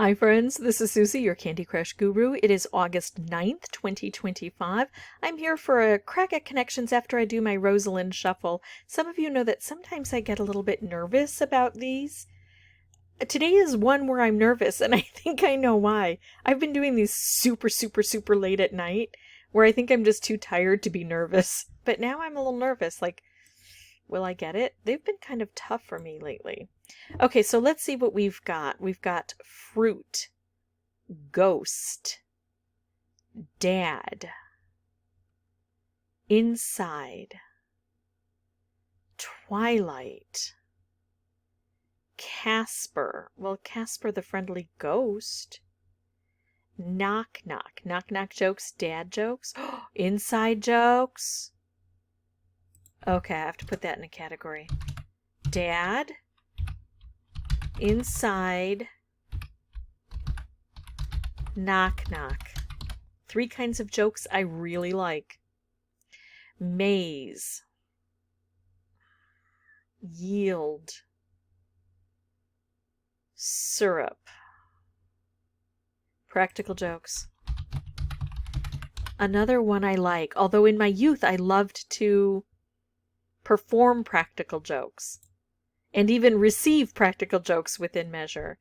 Hi friends, this is Suzy, your Candy Crush guru. It is August 9th, 2025. I'm here for a crack at connections after I do my Rosalind shuffle. Some of you know that sometimes I get a little bit nervous about these. Today is one where I'm nervous, and I think I know why. I've been doing these super late at night, where I think I'm just too tired to be nervous. But now I'm a little nervous, like, will I get it? They've been kind of tough for me lately. Okay, so let's see what we've got. We've got fruit, ghost, dad, inside, twilight, Casper. Well, Casper the friendly ghost. Knock knock. Knock knock jokes, dad jokes, inside jokes. Okay, I have to put that in a category. Dad, inside, knock knock. 3 kinds of jokes I really like. Maze, yield, syrup. Practical jokes. Another one I like, although in my youth I loved to perform practical jokes and even receive practical jokes within measure.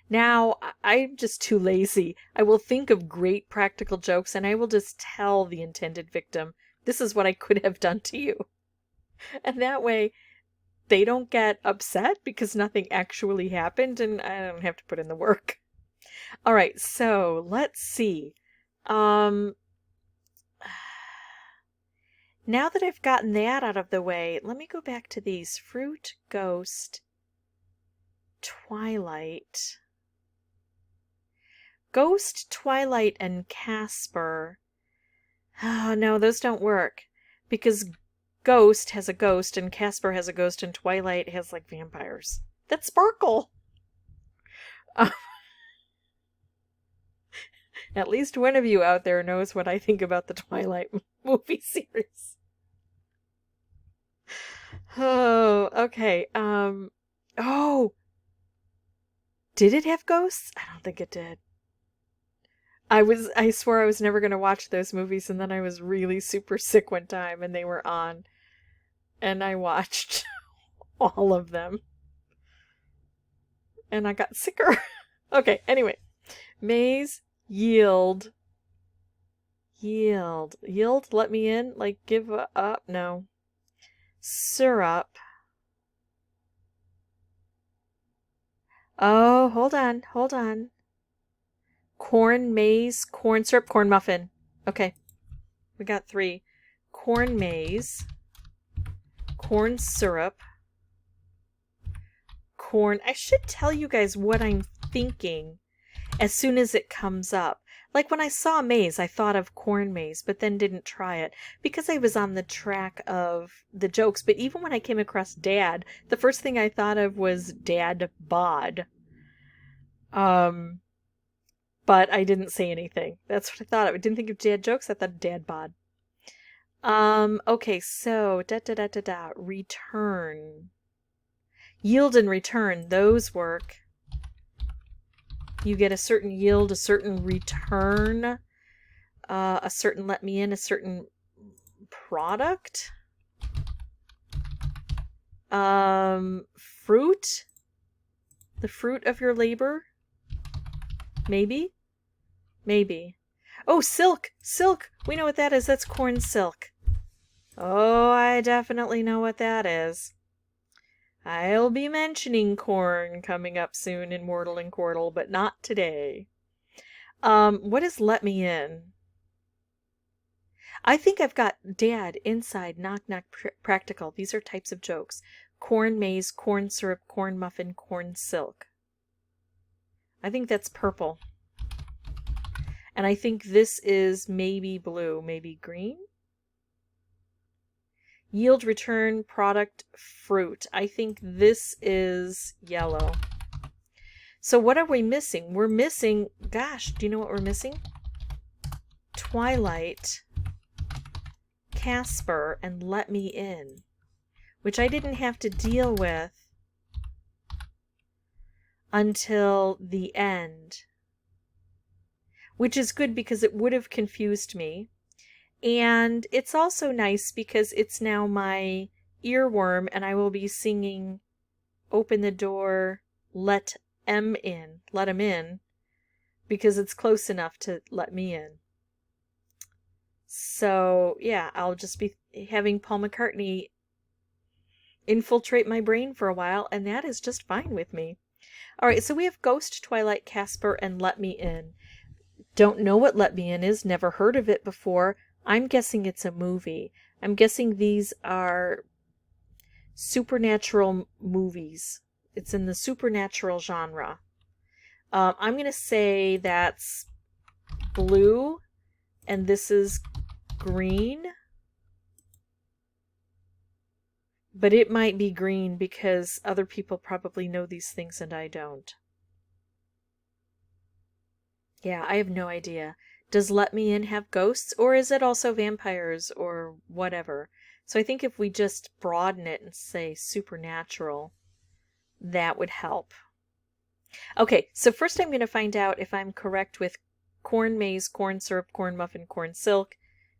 Now, I'm just too lazy. I will think of great practical jokes and I will just tell the intended victim, this is what I could have done to you. And that way, they don't get upset because nothing actually happened and I don't have to put in the work. All right, so let's see. Now that I've gotten that out of the way, let me go back to these. Fruit, ghost, twilight. Ghost, twilight, and Casper. Oh, no, those don't work. Because ghost has a ghost, and Casper has a ghost, and twilight has, like, vampires. That's Sparkle! At least one of you out there knows what I think about the Twilight movie series. Oh, okay. Oh! Did it have ghosts? I don't think it did. I swore I was never going to watch those movies, and then I was really super sick one time, and they were on. And I watched all of them. And I got sicker. Okay, anyway. Maze, yield. Yield, let me in? Like, give up? No. Syrup. Oh, hold on. Corn, maze, corn syrup, corn muffin. Okay, we got 3. Corn maze, corn syrup, corn. I should tell you guys what I'm thinking as soon as it comes up. Like when I saw maze, I thought of corn maze, but then didn't try it because I was on the track of the jokes. But even when I came across dad, the first thing I thought of was dad bod. But I didn't say anything. That's what I thought. I didn't think of dad jokes. I thought of dad bod. Okay, so return. Yield and return, those work. You get a certain yield, a certain return, a certain let me in, a certain product. Fruit? The fruit of your labor? Maybe? Maybe. Oh, silk! Silk! We know what that is. That's corn silk. Oh, I definitely know what that is. I'll be mentioning corn coming up soon in Wordle and Quordle, but not today. What is let me in? I think I've got dad, inside, knock knock, practical. These are types of jokes. Corn maze, corn syrup, corn muffin, corn silk. I think that's purple. And I think this is maybe blue, maybe green. Yield, return, product, fruit. I think this is yellow. So what are we missing? We're missing, gosh, do you know what we're missing? Twilight, Casper, and let me in. Which I didn't have to deal with until the end. which is good because it would have confused me. And it's also nice because it's now my earworm, and I will be singing "Open the door, let M in," let him in, because it's close enough to let me in. So, yeah, I'll just be having Paul McCartney infiltrate my brain for a while, and that is just fine with me. All right, so we have Ghost, Twilight, Casper, and Let Me In. Don't know what Let Me In is, never heard of it before. I'm guessing it's a movie. I'm guessing these are supernatural movies. It's in the supernatural genre. I'm going to say that's blue, and this is green. But it might be green because other people probably know these things and I don't. Yeah, I have no idea. Does Let Me In have ghosts, or is it also vampires or whatever? So I think if we just broaden it and say supernatural, that would help. Okay, so first I'm going to find out if I'm correct with corn maze, corn syrup, corn muffin, corn silk.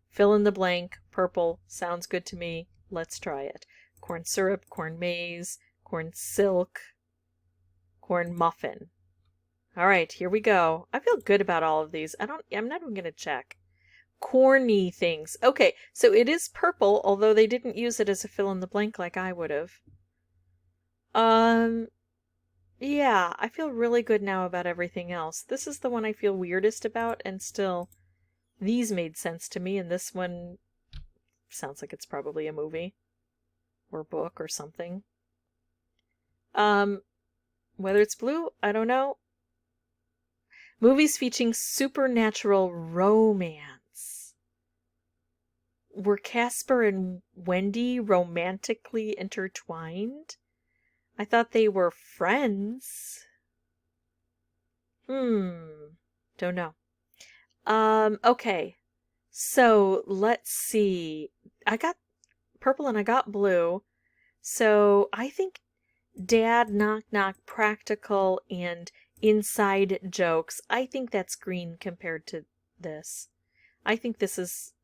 Fill in the blank. Purple. Sounds good to me. Let's try it. Corn syrup, corn maze, corn silk, corn muffin. All right, here we go. I feel good about all of these. I'm not even going to check. Corny things. Okay, so it is purple, although they didn't use it as a fill in the blank like I would have. Yeah, I feel really good now about everything else. This is the one I feel weirdest about, and still, these made sense to me, and this one sounds like it's probably a movie or book or something. Whether it's blue, I don't know. Movies featuring supernatural romance. Were Casper and Wendy romantically intertwined? I thought they were friends. Don't know. Okay. So, let's see. I got purple and I got blue. So, I think Dad, Knock Knock, Practical, and Inside Jokes. I think that's green compared to this. I think this is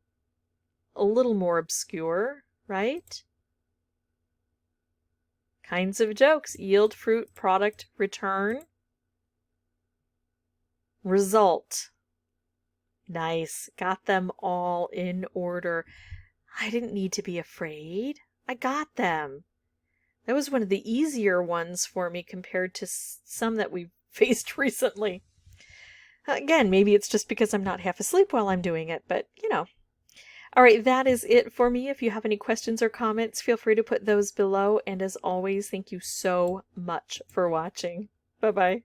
a little more obscure, right? Kinds of jokes. Yield fruit, product, return. Result. Nice. Got them all in order. I didn't need to be afraid. I got them. That was one of the easier ones for me compared to some that we've faced recently. Again, maybe it's just because I'm not half asleep while I'm doing it, but you know. All right, that is it for me. If you have any questions or comments, feel free to put those below. And as always, thank you so much for watching. Bye-bye.